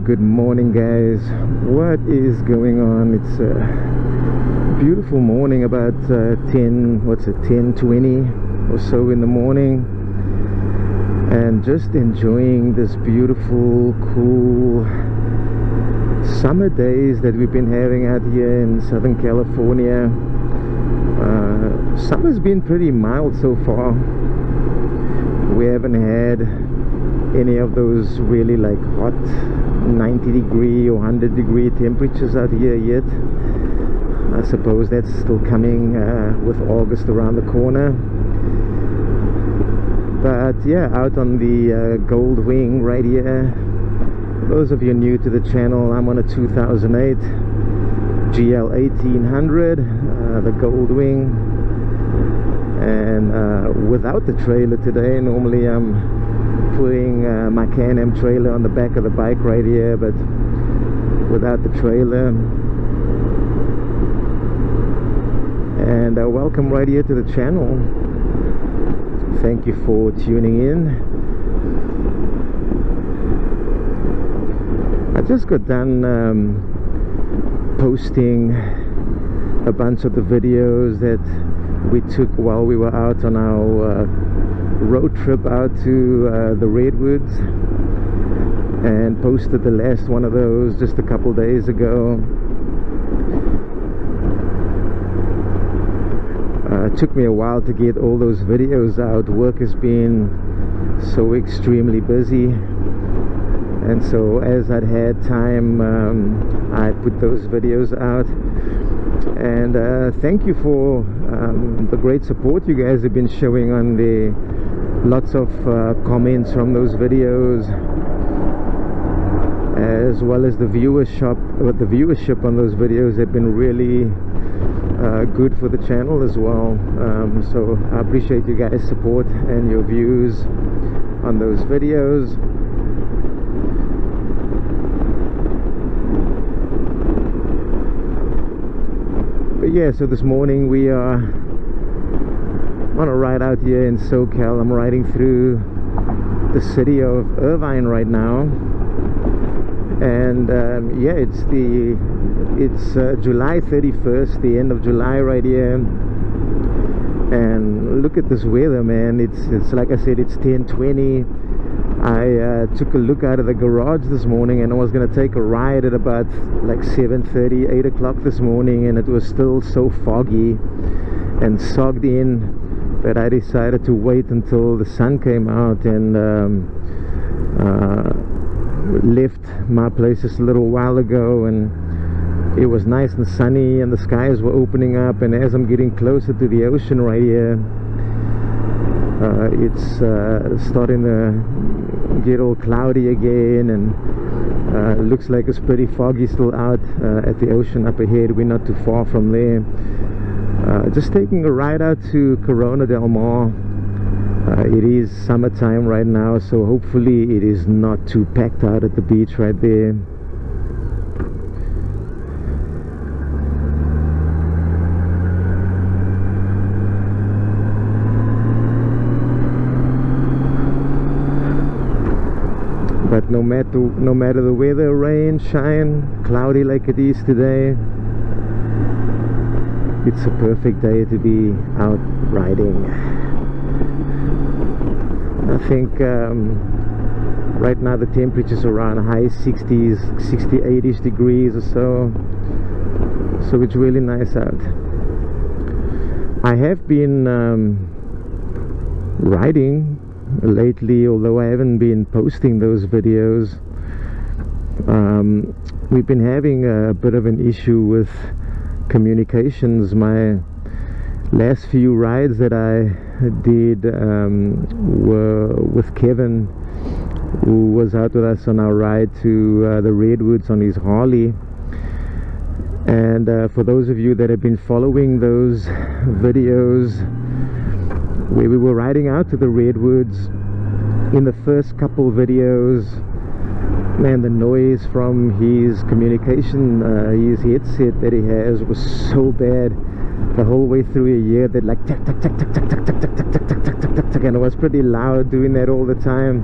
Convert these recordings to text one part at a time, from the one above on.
Good morning, guys. What is going on? It's a beautiful morning, about 10:20 or so in the morning, and just enjoying this beautiful, cool summer days that we've been having out here in Southern California. Summer's been pretty mild so far. We haven't had any of those really like hot 90-degree or 100-degree temperatures out here yet. I suppose that's still coming with August around the corner. But yeah, out on the Goldwing right here. For those of you new to the channel, I'm on a 2008 GL 1800, the Goldwing, and without the trailer today. Normally I'm putting my Can Am trailer on the back of the bike right here, but without the trailer. And welcome right here to the channel. Thank you for tuning in. I just got done posting a bunch of the videos that we took while we were out on our road trip out to the Redwoods, and posted the last one of those just a couple days ago. It took me a while to get all those videos out. Work has been so extremely busy, and so as I'd had time, I put those videos out. And thank you for the great support you guys have been showing on the lots of comments from those videos, as well as the viewership. The viewership on those videos have been really good for the channel as well. So I appreciate you guys' support and your views on those videos. But yeah, so this morning we are on a ride out here in SoCal. I'm riding through the city of Irvine right now, and yeah, it's July 31st, the end of July right here. And look at this weather, man. It's like I said, it's 10:20. I took a look out of the garage this morning, and I was going to take a ride at about like 7:30, 8 o'clock this morning, and it was still so foggy and sogged in that I decided to wait until the sun came out, and left my place just a little while ago, and it was nice and sunny and the skies were opening up. And as I'm getting closer to the ocean right here, it's starting to get all cloudy again, and looks like it's pretty foggy still out at the ocean up ahead. We're not too far from there. Just taking a ride out to Corona Del Mar. It is summertime right now, so hopefully it is not too packed out at the beach right there. But no matter the weather, rain, shine, cloudy like it is today, it's a perfect day to be out riding. I think right now the temperature's around high 60s, 68ish degrees or so, so it's really nice out. I have been riding lately, although I haven't been posting those videos. We've been having a bit of an issue with communications. My last few rides that I did were with Kevin, who was out with us on our ride to the Redwoods on his Harley. And for those of you that have been following those videos where we were riding out to the Redwoods, in the first couple videos, man, the noise from his communication, his headset that he has, was so bad the whole way through a year, that like tack tack tack tack tack tack tack tack tack tack tack tack tack, and it was pretty loud doing that all the time.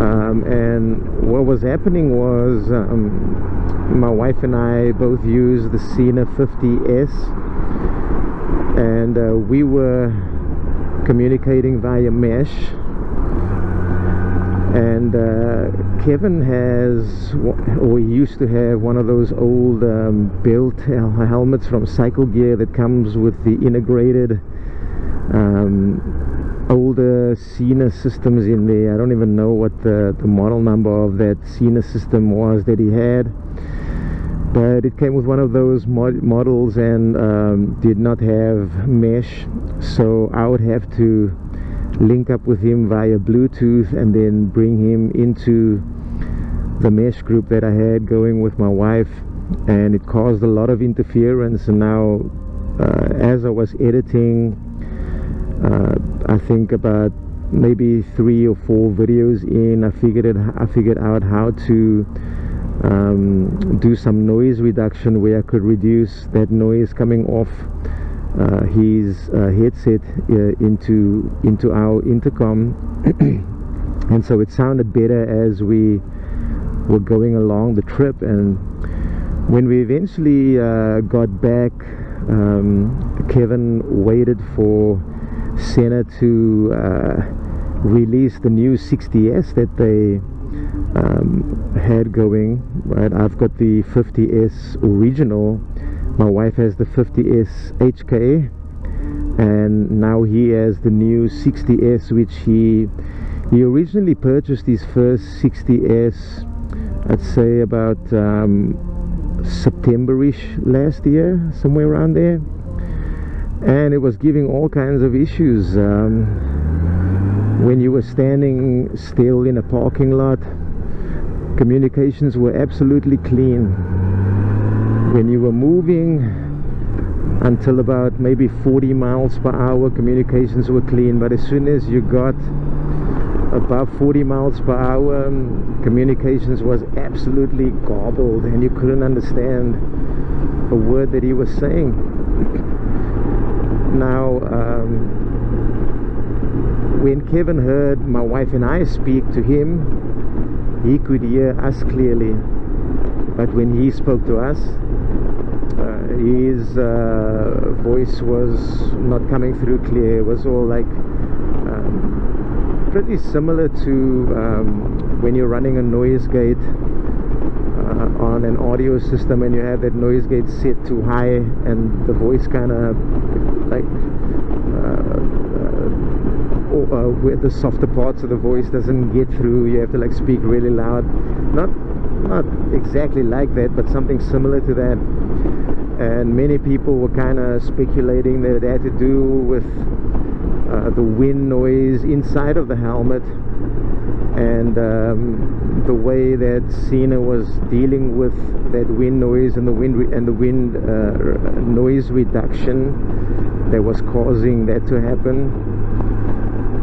And what was happening was my wife and I both used the Sena 50S, and we were communicating via mesh. And Kevin has, or he used to have, one of those old built helmets from Cycle Gear that comes with the integrated older Sena systems in there. I don't even know what the model number of that Sena system was that he had, but it came with one of those models and did not have mesh, so I would have to link up with him via Bluetooth and then bring him into the mesh group that I had going with my wife, and it caused a lot of interference. And now as I was editing, I think about maybe 3 or 4 videos in, I figured out how to do some noise reduction, where I could reduce that noise coming off his headset into our intercom. And so it sounded better as we were going along the trip. And when we eventually got back, Kevin waited for Sena to release the new 60S that they had going, right? I've got the 50S original, my wife has the 50S HK, and now he has the new 60S, which he originally purchased his first 60S, I'd say about September-ish last year, somewhere around there, and it was giving all kinds of issues. When you were standing still in a parking lot, communications were absolutely clean. When you were moving until about maybe 40 miles per hour, communications were clean, but as soon as you got above 40 miles per hour, communications was absolutely garbled and you couldn't understand a word that he was saying. Now when Kevin heard my wife and I speak to him, he could hear us clearly, but when he spoke to us, his voice was not coming through clear. It was all like pretty similar to when you're running a noise gate on an audio system and you have that noise gate set too high and the voice kind of like where the softer parts of the voice doesn't get through, you have to like speak really loud. Not exactly like that, but something similar to that. And many people were kind of speculating that it had to do with the wind noise inside of the helmet, and the way that Sena was dealing with that wind noise and the wind noise reduction that was causing that to happen.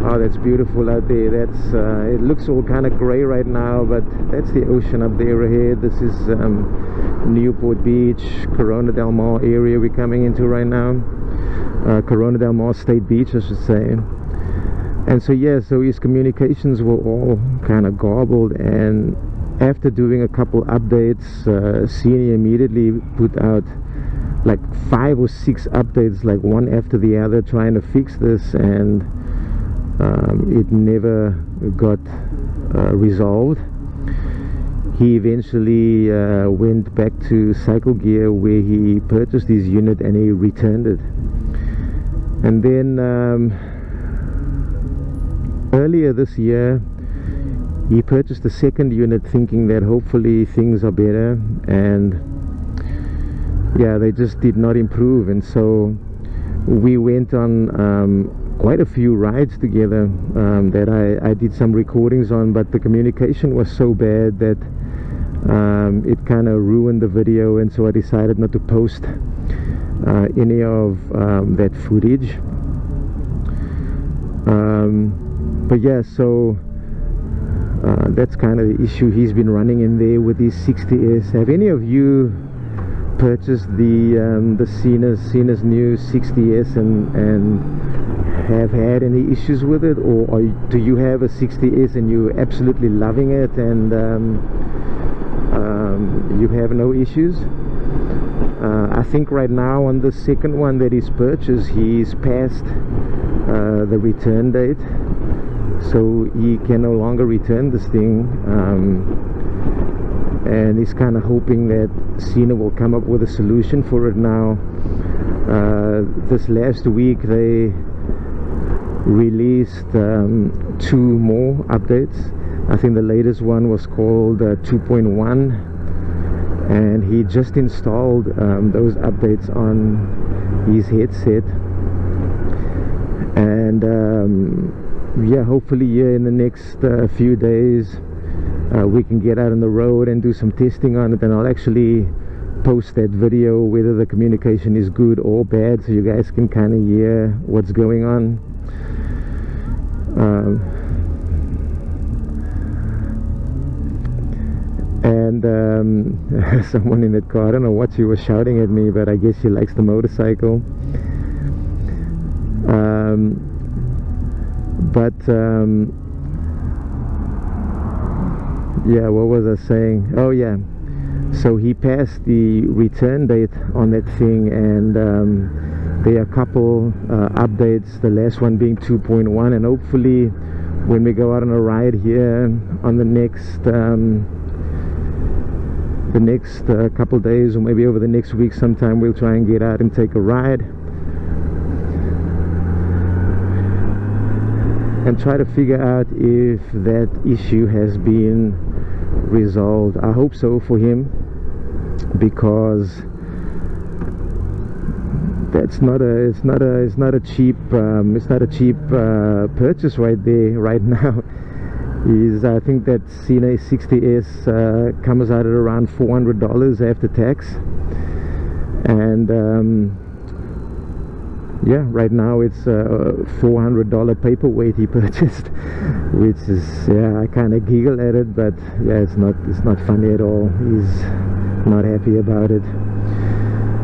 Oh, that's beautiful out there. That's it looks all kind of gray right now, but that's the ocean up there ahead. This is Newport Beach, Corona Del Mar area we're coming into right now. Corona Del Mar State Beach, I should say. And so yeah, so his communications were all kind of garbled, and after doing a couple updates, Sena immediately put out like 5 or 6 updates, like one after the other, trying to fix this, and it never got resolved. He eventually went back to Cycle Gear, where he purchased his unit and he returned it. And then earlier this year he purchased a second unit, thinking that hopefully things are better, and yeah, they just did not improve. And so we went on quite a few rides together that I did some recordings on, but the communication was so bad that it kind of ruined the video, and so I decided not to post any of that footage. But yeah, so that's kind of the issue he's been running in there with these 60S. Have any of you purchased the Sena's new 60S and have had any issues with it, or do you have a 60S and you're absolutely loving it and you have no issues? I think right now on the second one that he's purchased, he's passed the return date, so he can no longer return this thing, and he's kind of hoping that Sena will come up with a solution for it now. This last week they released 2 more updates. I think the latest one was called 2.1, and he just installed those updates on his headset, and yeah, hopefully in the next few days we can get out on the road and do some testing on it, and I'll actually post that video whether the communication is good or bad, so you guys can kind of hear what's going on. And someone in that car, I don't know what she was shouting at me, but I guess she likes the motorcycle. Yeah, what was I saying? Oh yeah, so he passed the return date on that thing, and there are a couple updates, the last one being 2.1, and hopefully when we go out on a ride here on the next couple days, or maybe over the next week sometime, we'll try and get out and take a ride and try to figure out if that issue has been resolved. I hope so for him, because that's not a cheap purchase right there right now. I think that Sena 60S comes out at around $400 after tax, and yeah, right now it's a $400 paperweight he purchased, which is, yeah, I kind of giggle at it, but yeah, it's not funny at all. He's not happy about it.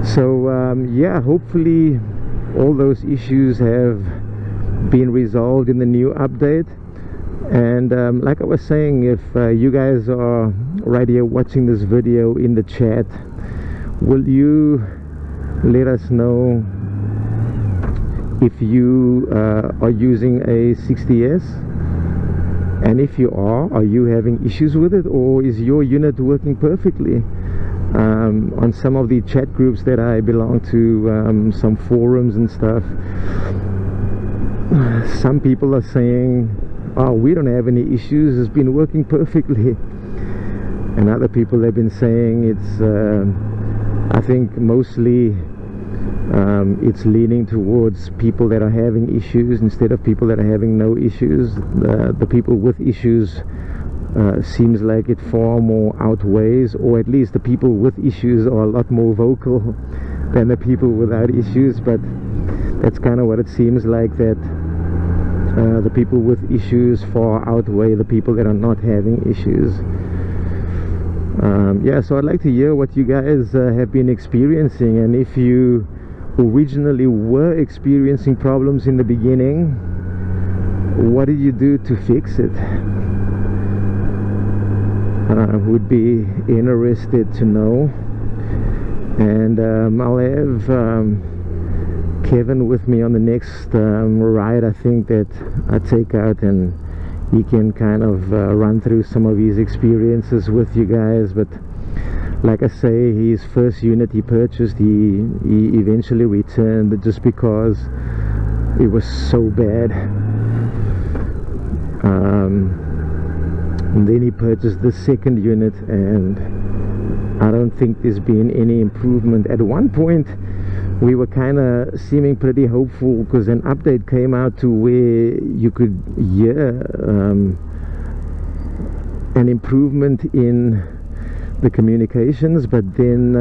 So yeah, hopefully all those issues have been resolved in the new update. And like I was saying, if you guys are right here watching this video in the chat, will you let us know if you are using a 60S, and if you are you having issues with it, or is your unit working perfectly? On some of the chat groups that I belong to, some forums and stuff, some people are saying, oh, we don't have any issues, it's been working perfectly, and other people have been saying it's I think mostly it's leaning towards people that are having issues instead of people that are having no issues. The people with issues seems like it far more outweighs, or at least the people with issues are a lot more vocal than the people without issues, but that's kind of what it seems like, that the people with issues far outweigh the people that are not having issues. Yeah, so I'd like to hear what you guys have been experiencing, and if you originally were experiencing problems in the beginning, what did you do to fix it? Would be interested to know. And I'll have Kevin with me on the next ride, I think, that I take out, and he can kind of run through some of his experiences with you guys. But like I say, his first unit he purchased, he eventually returned just because it was so bad. And then he purchased the second unit, and I don't think there's been any improvement. At one point we were kind of seeming pretty hopeful, because an update came out to where you could hear an improvement in the communications, but then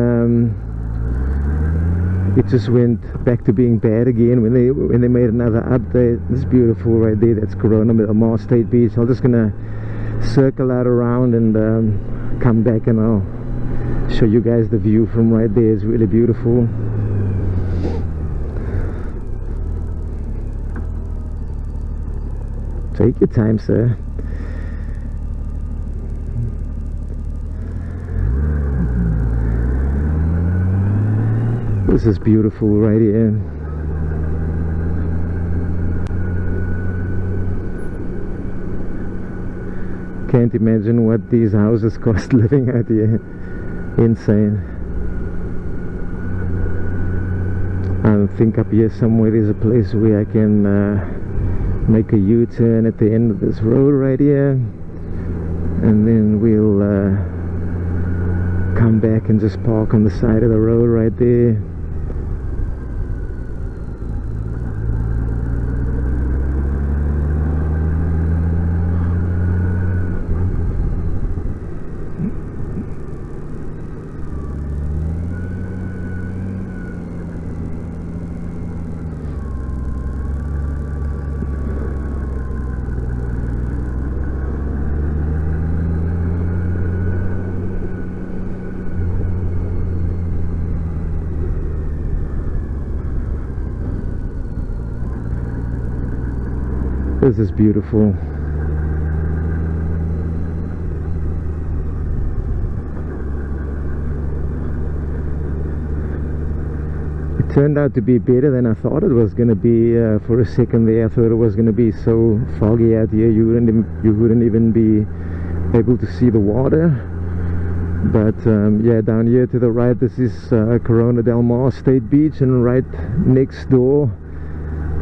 it just went back to being bad again when they made another update. This is beautiful right there, that's Corona Mars State Beach. I'm just gonna circle out around and come back, and I'll show you guys the view from right there. It's really beautiful. Take your time, sir. This is beautiful right here. Can't imagine what these houses cost living out here. Insane. I think up here somewhere there's a place where I can make a U-turn at the end of this road right here, and then we'll come back and just park on the side of the road right there. This is beautiful. It turned out to be better than I thought it was going to be. For a second there I thought it was going to be so foggy out here you wouldn't even be able to see the water. But yeah, down here to the right, this is Corona Del Mar State Beach, and right next door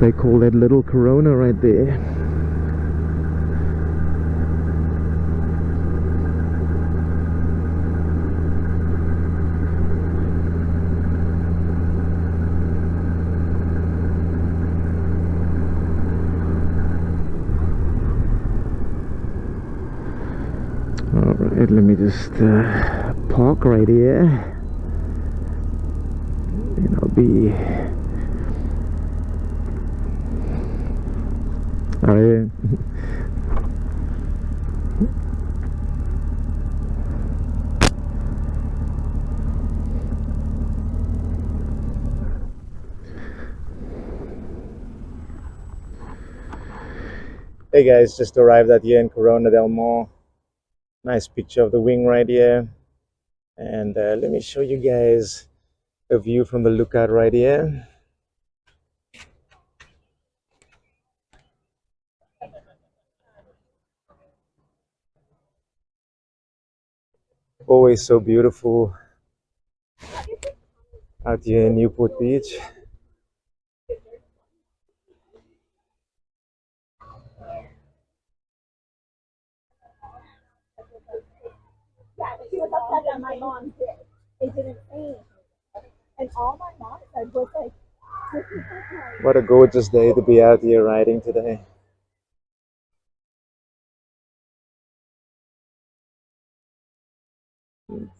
they call that Little Corona right there. Alright, let me just park right here, and I'll be... Alright. Hey guys, just arrived at here in Corona Del Mar. Nice picture of the wing right here, and let me show you guys a view from the lookout right here. Always so beautiful out here in Newport Beach. She was upset that my mom did. They didn't say anything. And all my mom said was like, what a gorgeous day to be out here riding today.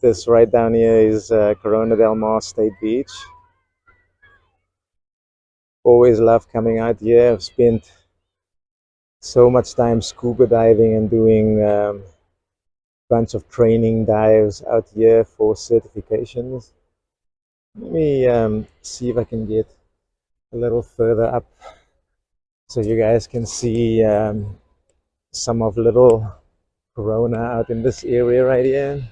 This right down here is Corona Del Mar State Beach. Always love coming out here. I've spent so much time scuba diving and doing bunch of training dives out here for certifications. Let me see if I can get a little further up so you guys can see some of Little Corona out in this area right here.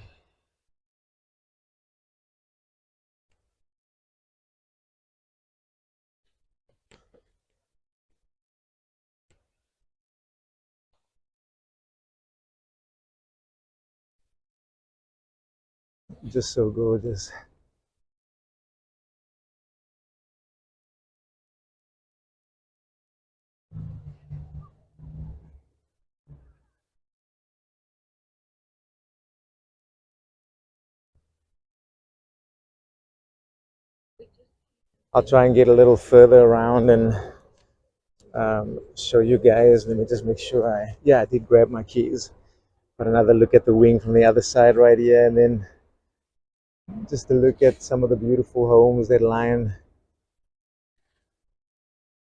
Just so gorgeous. I'll try and get a little further around and show you guys. Let me just make sure I did grab my keys. But another look at the wing from the other side right here, and then just to look at some of the beautiful homes that line.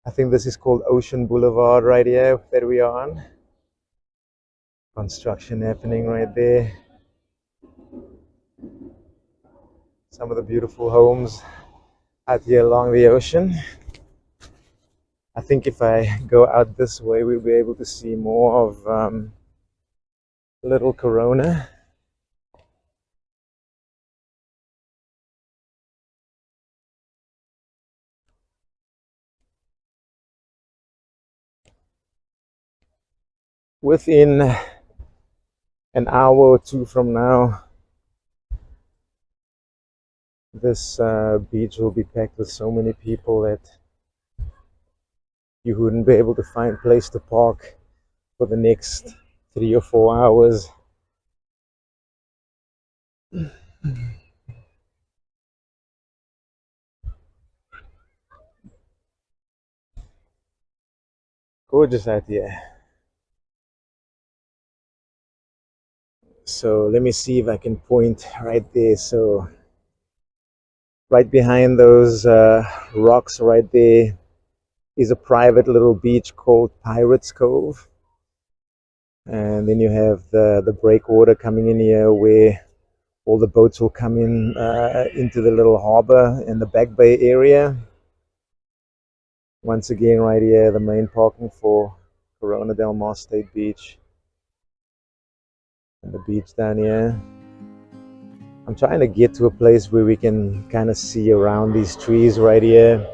I think this is called Ocean Boulevard right here that we are on. Construction happening right there. Some of the beautiful homes out here along the ocean. I think if I go out this way, we'll be able to see more of Little Corona. Within an hour or two from now, this beach will be packed with so many people that you wouldn't be able to find a place to park for the next 3 or 4 hours. Gorgeous out here. So let me see if I can point right there. So right behind those rocks right there is a private little beach called Pirates Cove. And then you have the breakwater coming in here where all the boats will come in into the little harbor in the Back Bay area. Once again, right here, the main parking for Corona Del Mar State Beach. And the beach down here. I'm trying to get to a place where we can kind of see around these trees right here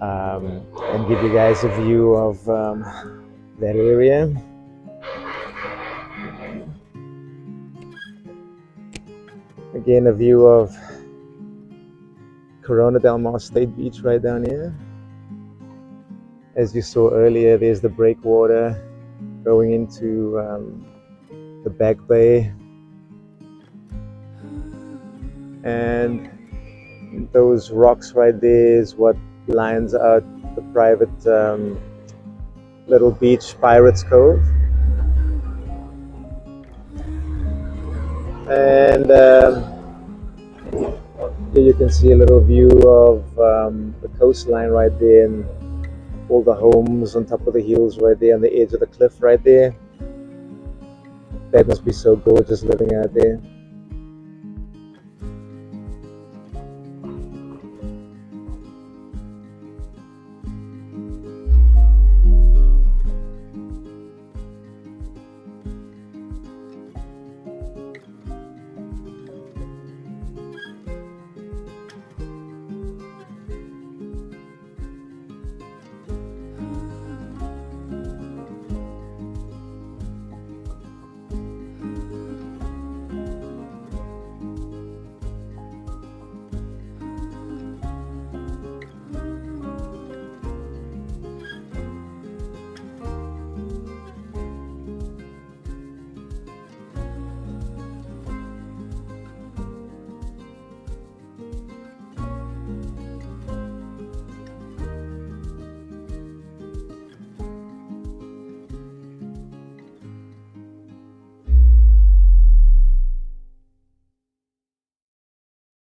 and give you guys a view of that area. Again, a view of Corona Del Mar State Beach right down here. As you saw earlier, there's the breakwater going into the Back Bay. And those rocks right there is what lines out the private little beach, Pirates Cove. And here you can see a little view of the coastline right there and all the homes on top of the hills right there on the edge of the cliff right there. That must be so gorgeous living out there.